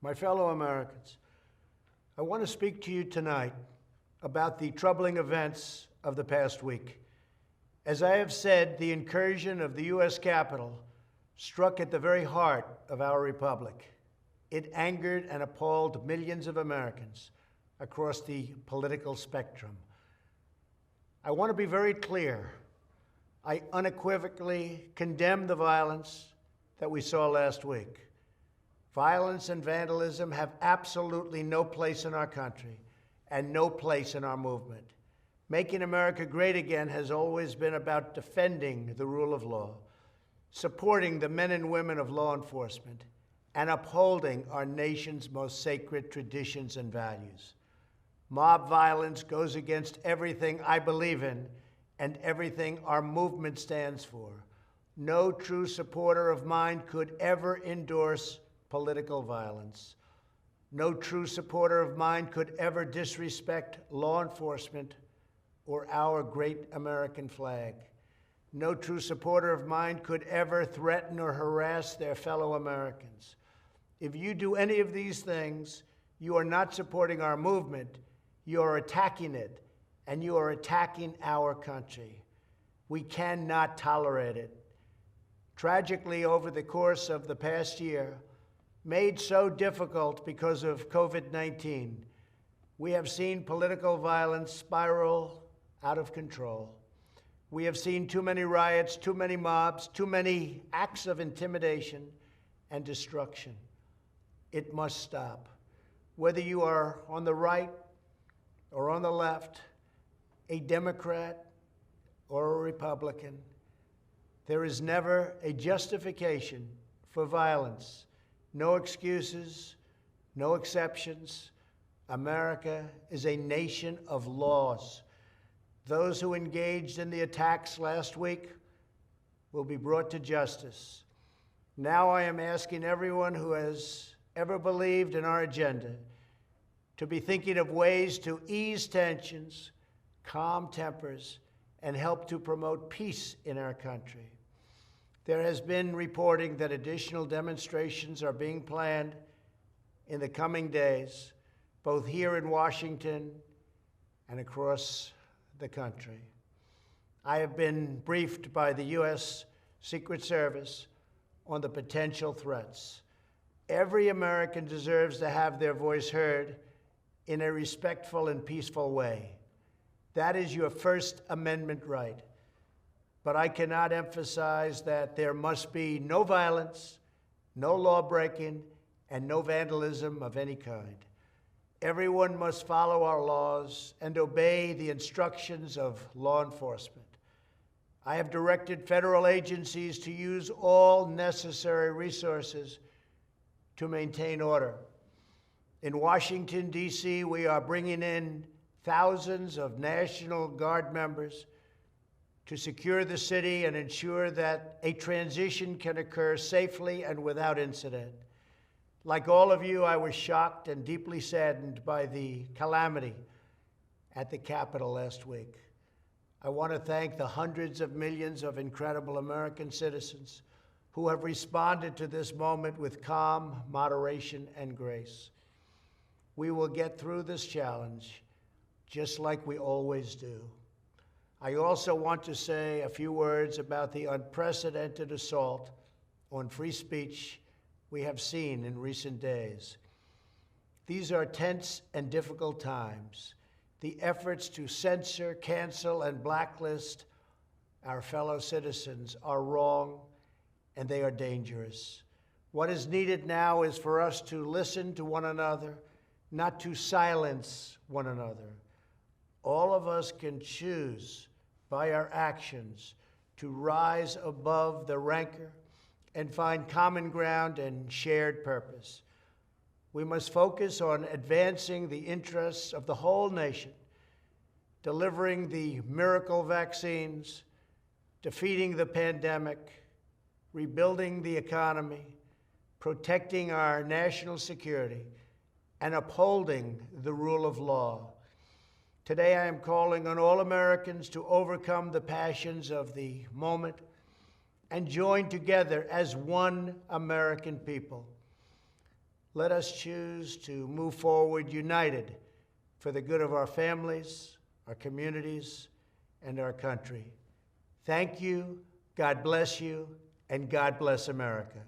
My fellow Americans, I want to speak to you tonight about the troubling events of the past week. As I have said, the incursion of the U.S. Capitol struck at the very heart of our republic. It angered and appalled millions of Americans across the political spectrum. I want to be very clear. I unequivocally condemn the violence that we saw last week. Violence and vandalism have absolutely no place in our country and no place in our movement. Making America great again has always been about defending the rule of law, supporting the men and women of law enforcement, and upholding our nation's most sacred traditions and values. Mob violence goes against everything I believe in and everything our movement stands for. No true supporter of mine could ever endorse political violence. No true supporter of mine could ever disrespect law enforcement or our great American flag. No true supporter of mine could ever threaten or harass their fellow Americans. If you do any of these things, you are not supporting our movement, you are attacking it, and you are attacking our country. We cannot tolerate it. Tragically, over the course of the past year, made so difficult because of COVID-19, we have seen political violence spiral out of control. We have seen too many riots, too many mobs, too many acts of intimidation and destruction. It must stop. Whether you are on the right or on the left, a Democrat or a Republican, there is never a justification for violence. No excuses, no exceptions. America is a nation of laws. Those who engaged in the attacks last week will be brought to justice. Now I am asking everyone who has ever believed in our agenda to be thinking of ways to ease tensions, calm tempers, and help to promote peace in our country. There has been reporting that additional demonstrations are being planned in the coming days, both here in Washington and across the country. I have been briefed by the U.S. Secret Service on the potential threats. Every American deserves to have their voice heard in a respectful and peaceful way. That is your First Amendment right. But I cannot emphasize that there must be no violence, no law-breaking, and no vandalism of any kind. Everyone must follow our laws and obey the instructions of law enforcement. I have directed federal agencies to use all necessary resources to maintain order. In Washington, D.C., we are bringing in thousands of National Guard members to secure the city and ensure that a transition can occur safely and without incident. Like all of you, I was shocked and deeply saddened by the calamity at the Capitol last week. I want to thank the hundreds of millions of incredible American citizens who have responded to this moment with calm, moderation, and grace. We will get through this challenge just like we always do. I also want to say a few words about the unprecedented assault on free speech we have seen in recent days. These are tense and difficult times. The efforts to censor, cancel, and blacklist our fellow citizens are wrong, and they are dangerous. What is needed now is for us to listen to one another, not to silence one another. All of us can choose by our actions to rise above the rancor and find common ground and shared purpose. We must focus on advancing the interests of the whole nation, delivering the miracle vaccines, defeating the pandemic, rebuilding the economy, protecting our national security, and upholding the rule of law. Today, I am calling on all Americans to overcome the passions of the moment and join together as one American people. let us choose to move forward united for the good of our families, our communities, and our country. Thank you, God bless you, and God bless America.